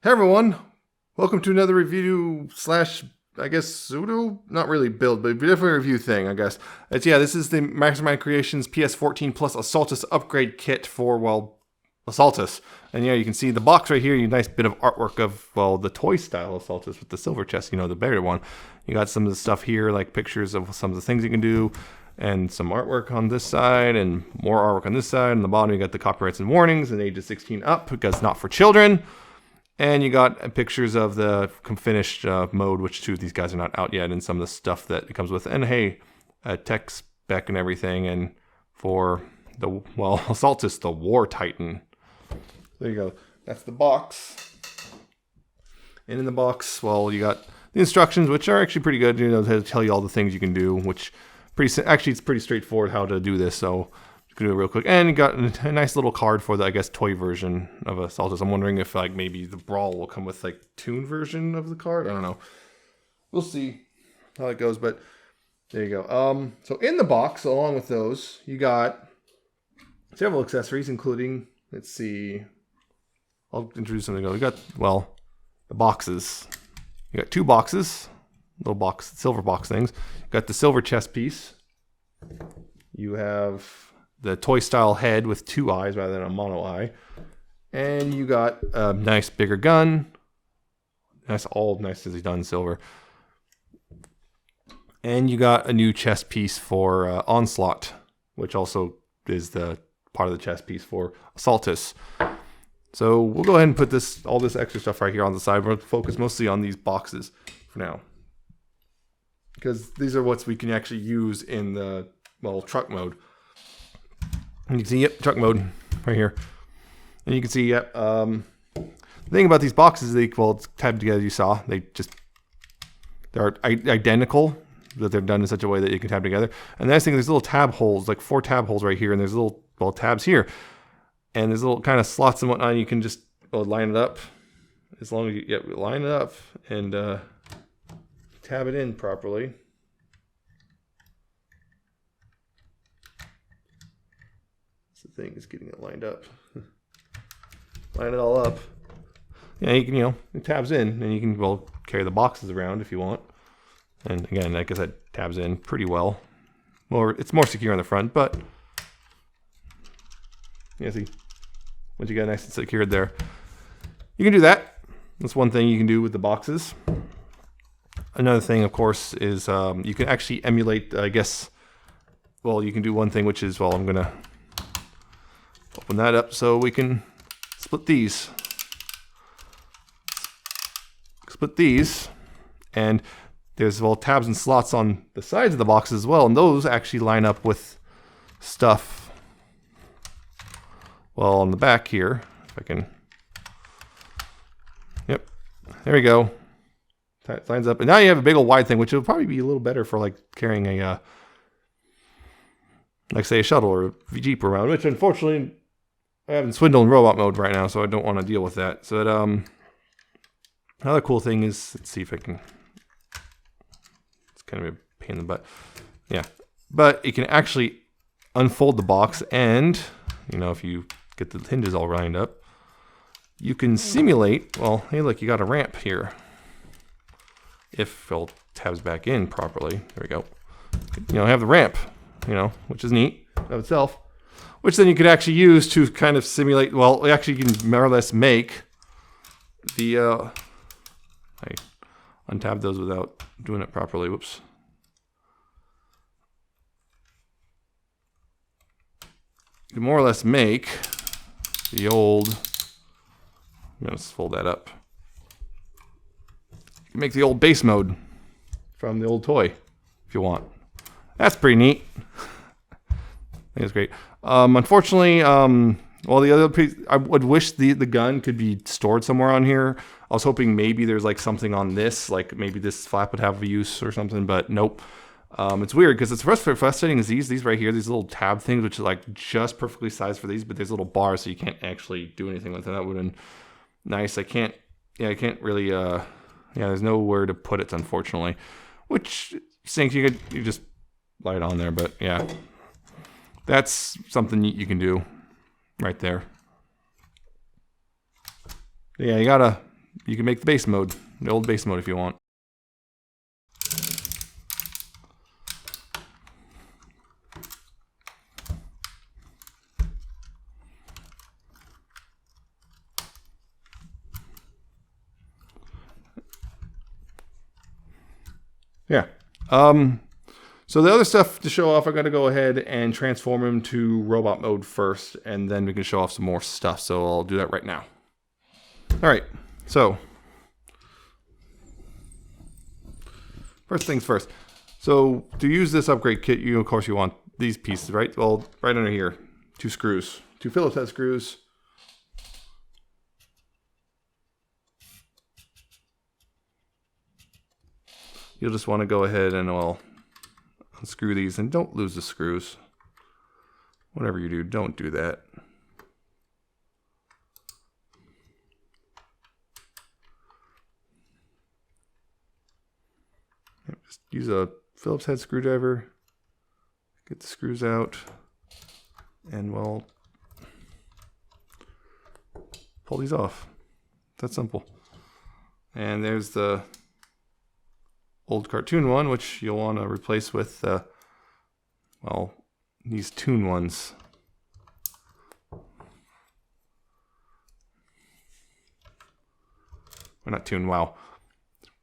Hey everyone, welcome to another review slash, I guess, pseudo, not really build, but definitely a review thing, I guess. This is the Mastermind Creations PS14 plus Assaultus upgrade kit for, well, Assaultus. And yeah, you can see the box right here, a nice bit of artwork of, well, the toy style Assaultus with the silver chest, you know, the bigger one. You got some of the stuff here, like pictures of some of the things you can do, and some artwork on this side, and more artwork on this side. And the bottom, you got the copyrights and warnings, and ages 16 up, because not for children. And you got pictures of the finished mode, which two of these guys are not out yet, and some of the stuff that it comes with. And hey, a tech spec and everything. And for the, well, Assaultus, the War Titan. There you go. That's the box. And in the box, well, you got the instructions, which are actually pretty good. You know, to tell you all the things you can do, which actually it's pretty straightforward how to do this. So do it real quick. And you got a nice little card for the, I guess, toy version of Assaultus. I'm wondering if, like, maybe the Brawl will come with, like, toon version of the card. I don't know. We'll see how it goes, but there you go. So in the box, along with those, you got several accessories, including, let's see, I'll introduce something. We got, well, the boxes. You got two boxes, little box, silver box things. You got the silver chest piece. You have the toy style head with two eyes rather than a mono eye. And you got a nice bigger gun. That's all nicely done in silver. And you got a new chest piece for Onslaught, which also is the part of the chest piece for Assaultus. So we'll go ahead and put all this extra stuff right here on the side. We'll focus mostly on these boxes for now, because these are what we can actually use in the, well, truck mode. And you can see, yep, truck mode right here. And you can see, yep, the thing about these boxes, they, well, it's tabbed together, you saw. They're identical, that they're done in such a way that you can tab together. And the nice thing, there's little tab holes, like 4 tab holes right here, and there's little, well, tabs here. And there's little kind of slots and whatnot, and you can just, well, line it up. As long as you line it up and tab it in properly. The thing is getting it lined up. Line it all up. Yeah, you can, it tabs in, and you can, well, carry the boxes around if you want. And again, like I said, tabs in pretty well. Well, it's more secure on the front, but yeah, see, once you get nice and secured there, you can do that. That's one thing you can do with the boxes. Another thing, of course, is you can actually emulate, I guess, well, you can do one thing, which is, well, I'm gonna open that up so we can split these. And there's, well, tabs and slots on the sides of the box as well, and those actually line up with stuff, well, on the back here. If I can, yep, there we go. That lines up, and now you have a big old wide thing, which will probably be a little better for, like, carrying a, like, say, a shuttle or a Jeep around, which unfortunately I have in swindle and robot mode right now, so I don't want to deal with that. So that, another cool thing is, let's see if I can, it's kind of a pain in the butt. Yeah, but you can actually unfold the box, and, you know, if you get the hinges all lined up, you can simulate, well, hey, look, you got a ramp here. If it tabs back in properly, there we go. You know, have the ramp, you know, which is neat of itself. Which then you could actually use to kind of simulate, well, actually you can more or less make the, I untabbed those without doing it properly, whoops. You can more or less make the old, I'm going to fold that up. You can make the old base mode from the old toy if you want. That's pretty neat. I think it's great. Unfortunately, well, the other piece, I would wish the gun could be stored somewhere on here. I was hoping maybe there's, like, something on this, like maybe this flap would have a use or something, but nope. It's weird because it's frustrating is these right here, these little tab things, which is, like, just perfectly sized for these, but there's little bars, so you can't actually do anything with them. That would have been nice. I can't really, yeah, there's nowhere to put it, unfortunately, which stinks. You just lie it on there, but yeah. That's something you can do right there. Yeah, you gotta you can make the base mode, the old base mode if you want. Yeah. So the other stuff to show off, I'm going to go ahead and transform him to robot mode first, and then we can show off some more stuff. So I'll do that right now. All right. So first things first. So to use this upgrade kit, of course you want these pieces, right? Well, right under here, 2 screws, 2 Phillips head screws. You'll just want to go ahead and, well, unscrew these, and don't lose the screws. Whatever you do, don't do that. Just use a Phillips head screwdriver, get the screws out, and, well, pull these off. That's simple. And there's the old cartoon one, which you'll want to replace with, well, these toon ones. Or not toon, wow.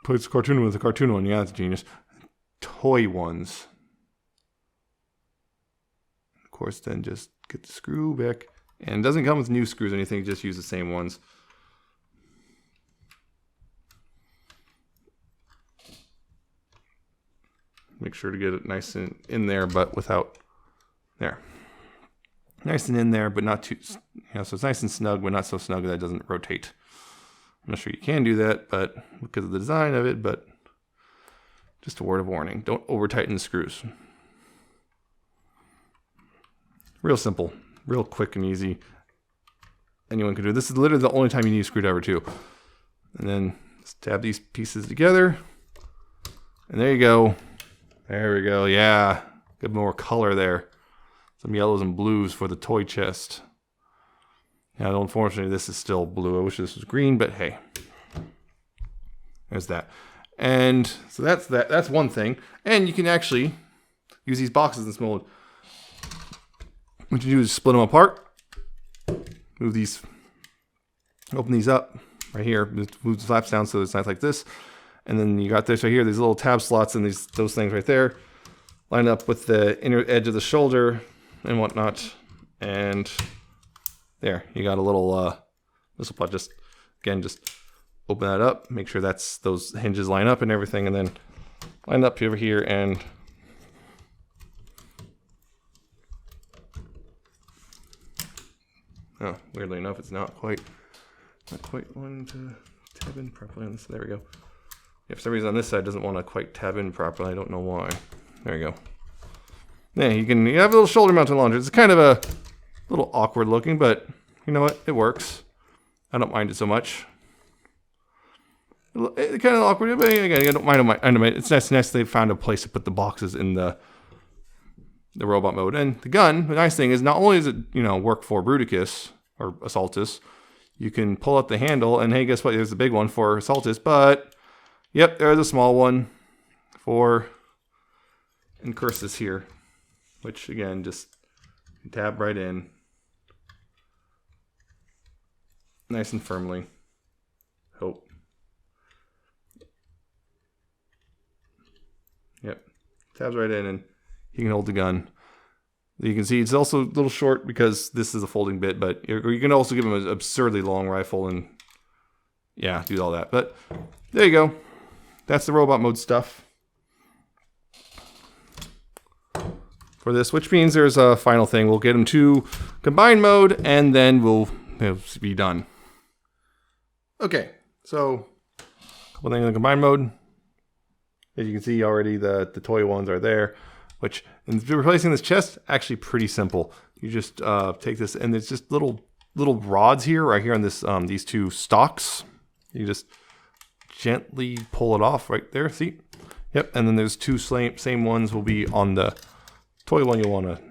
Replace the cartoon with a cartoon one, yeah, that's genius. Toy ones. Of course, then just get the screw back. And it doesn't come with new screws or anything, just use the same ones. Make sure to get it nice and in there, but without, there. Nice and in there, but not too, so it's nice and snug, but not so snug that it doesn't rotate. I'm not sure you can do that, but because of the design of it, but just a word of warning. Don't over tighten the screws. Real simple, real quick and easy. Anyone can do it. This is literally the only time you need a screwdriver too. And then just tab these pieces together. And there you go. There we go, yeah. Get more color there. Some yellows and blues for the toy chest. Now, unfortunately, this is still blue. I wish this was green, but hey. There's that. And so that's that. That's one thing. And you can actually use these boxes in this mode. What you do is split them apart. Move these, open these up right here. Move the flaps down so it's nice like this. And then you got this right here, these little tab slots and those things right there. Line up with the inner edge of the shoulder and whatnot. And there, you got a little missile pod. Just, again, just open that up. Make sure those hinges line up and everything. And then line up over here and oh, weirdly enough, it's not quite wanting to tab in properly on this. There we go. Yeah, for some reason on this side it doesn't want to quite tab in properly. I don't know why. There you go. Yeah, you have a little shoulder mounted launcher. It's kind of a little awkward looking, but you know what? It works. I don't mind it so much. It's kind of awkward, but again, I don't mind. It's nice they found a place to put the boxes in the robot mode. And the gun, the nice thing is not only does it, work for Bruticus or Assaultus, you can pull out the handle and hey, guess what? There's the big one for Assaultus, but yep, there's a small one for Incursus here, which again, just tab right in nice and firmly. Hope. Yep, tabs right in and he can hold the gun. You can see it's also a little short because this is a folding bit, but you can also give him an absurdly long rifle and yeah, do all that. But there you go. That's the robot mode stuff for this, which means there's a final thing. We'll get him to combined mode and then we'll be done. Okay, so a couple things in combined mode. As you can see already, the toy ones are there, which in replacing this chest, actually pretty simple. You just take this, and there's just little rods here, right here on this these two stalks. You just gently pull it off right there. See? Yep. And then there's two same ones will be on the toy one. You'll want to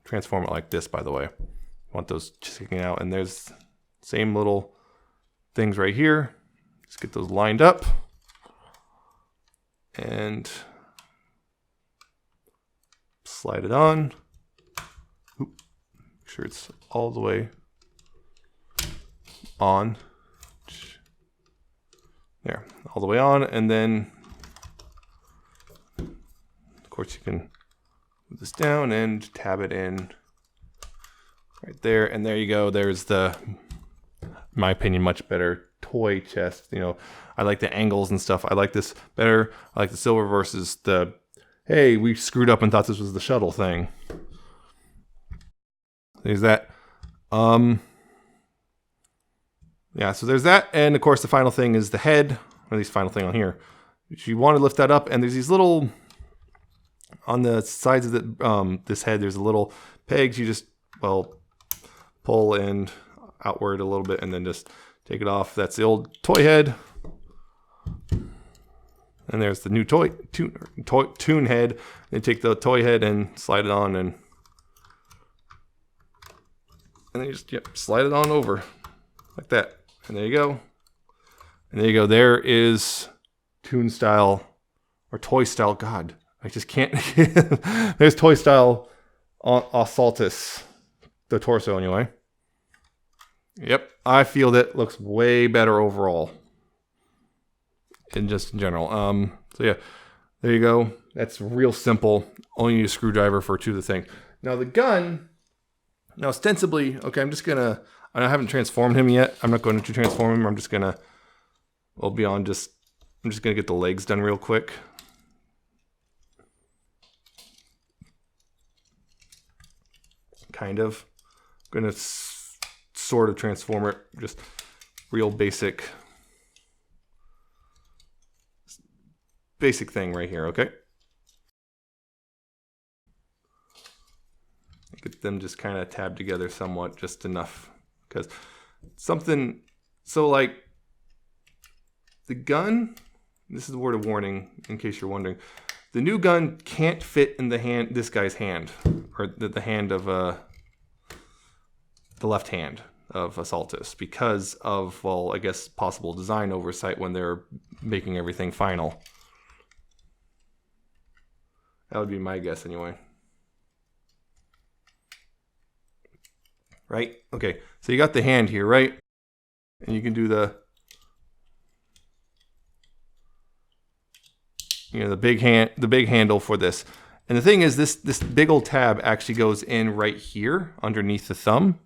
transform it like this, by the way. You want those sticking out, and there's same little things right here. Just get those lined up. And slide it on. Oop. Make sure it's all the way on. There, all the way on. And then, of course, you can move this down and tab it in right there. And there you go. There's the, in my opinion, much better toy chest. You know, I like the angles and stuff. I like this better. I like the silver versus the, hey, we screwed up and thought this was the shuttle thing. There's that. Yeah, so there's that. And of course, the final thing is the head, or at least final thing on here. If you want to lift that up, and there's these little, on the sides of the, this head, there's a little pegs. You just, well, pull and outward a little bit and then just take it off. That's the old toy head. And there's the new tune head. Then take the toy head and slide it on, and then you just slide it on over like that. And there you go. And there you go. There is tune style or toy style. God, I just can't. There's toy style Assaultus, the torso anyway. Yep, I feel that looks way better overall. And just in general. So yeah, there you go. That's real simple. Only need a screwdriver for two of the things. Now the gun, now ostensibly, okay, I haven't transformed him yet. I'm not going to transform him. I'm just gonna, well, I'm just gonna get the legs done real quick. Kind of. I'm gonna sort of transform it, just real basic thing right here, okay? Get them just kind of tabbed together somewhat, just enough. Because something, so like the gun, this is the word of warning in case you're wondering. The new gun can't fit in the hand, this guy's hand, or the hand of the left hand of Assaultus, because of, well, I guess possible design oversight when they're making everything final. That would be my guess anyway. Right? Okay, so you got the hand here, right? And you can do the, the big handle for this. And the thing is, this big old tab actually goes in right here underneath the thumb.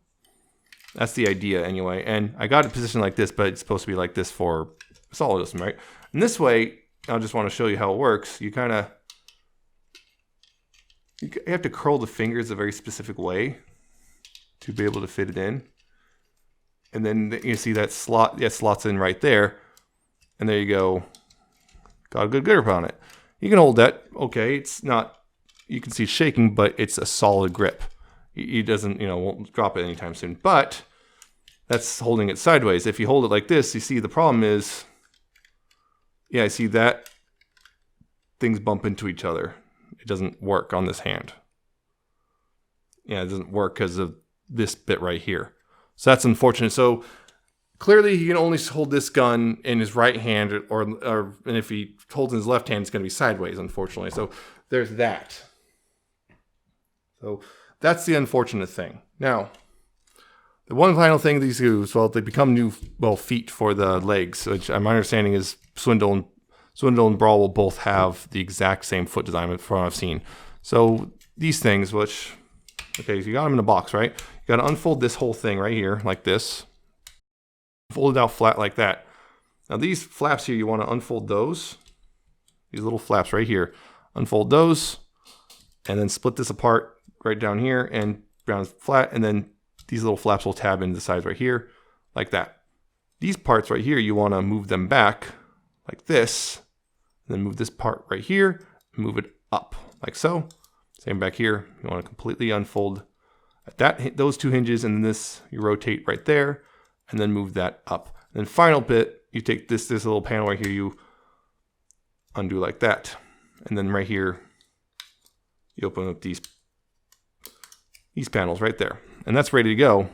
That's the idea anyway. And I got it positioned like this, but it's supposed to be like this for Assaultus, right? And this way, I just want to show you how it works. You kind of, you have to curl the fingers a very specific way to be able to fit it in. And then you see that slot, slots in right there. And there you go. Got a good grip on it. You can hold that. Okay, it's not, you can see it's shaking, but it's a solid grip. It doesn't, won't drop it anytime soon. But that's holding it sideways. If you hold it like this, you see the problem is, yeah, I see that things bump into each other. It doesn't work on this hand. Yeah, it doesn't work because of this bit right here. So that's unfortunate. So clearly he can only hold this gun in his right hand, and if he holds in his left hand, it's going to be sideways, unfortunately. So there's that. So that's the unfortunate thing. Now, the one final thing these do is, well, they become new, feet for the legs, which my understanding is Swindle and Brawl will both have the exact same foot design from what I've seen. So these things, which, okay, so you got them in a box, right? You got to unfold this whole thing right here, like this. Fold it out flat like that. Now these flaps here, you want to unfold those. These little flaps right here. Unfold those, and then split this apart right down here and down flat, and then these little flaps will tab into the sides right here, like that. These parts right here, you want to move them back like this, and then move this part right here, and move it up like so. Same back here. You want to completely unfold at those two hinges, and then this you rotate right there, and then move that up. And then final bit, you take this little panel right here, you undo like that, and then right here, you open up these panels right there, and that's ready to go.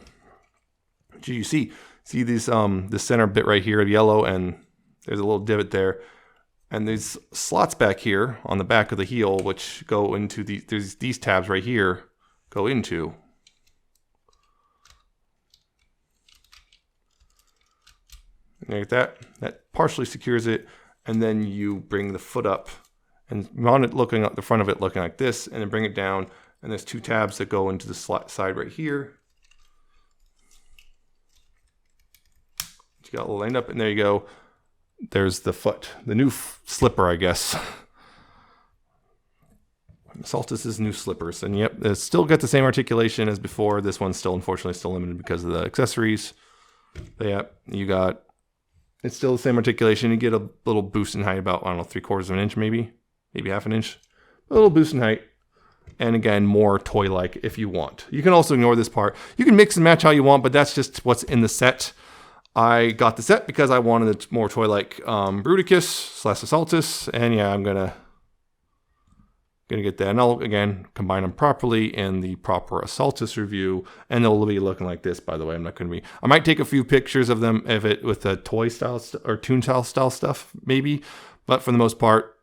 You see these this center bit right here, yellow and There's a little divot there. And these slots back here on the back of the heel, which go into there's these tabs right here, go into. Like that. That partially secures it. And then you bring the foot up and mount it looking at the front of it looking like this, and then bring it down. And there's two tabs that go into the side right here. You got a little lined up, and there you go. There's the foot, the new slipper, I guess. Assaultus' new slippers. And yep, it's still got the same articulation as before. This one's still, unfortunately, still limited because of the accessories. But yeah, it's still the same articulation. You get a little boost in height, about, I don't know, 3/4 of an inch maybe half an inch. A little boost in height. And again, more toy-like if you want. You can also ignore this part. You can mix and match how you want, but that's just what's in the set. I got the set because I wanted a more toy-like Bruticus / Assaultus, and yeah, I'm gonna get that. And I'll again combine them properly in the proper Assaultus review, and they'll be looking like this. By the way, I might take a few pictures of them with the toy style or toon style stuff maybe, but for the most part,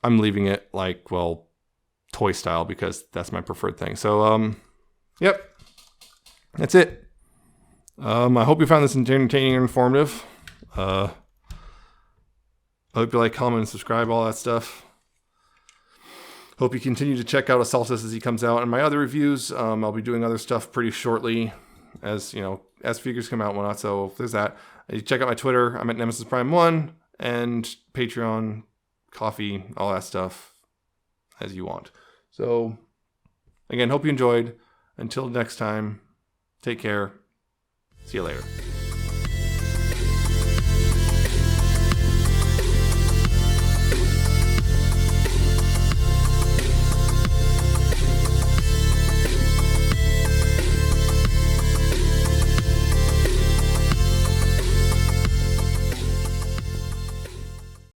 I'm leaving it like, well, toy style because that's my preferred thing. So yep, that's it. I hope you found this entertaining and informative. I hope you like, comment, and subscribe, all that stuff. Hope you continue to check out Assaultus as he comes out, and my other reviews. I'll be doing other stuff pretty shortly, as figures come out and whatnot. So there's that. You check out my Twitter. I'm at Nemesis Prime 1, and Patreon, Coffee, all that stuff as you want. So again, hope you enjoyed. Until next time, take care. See you later.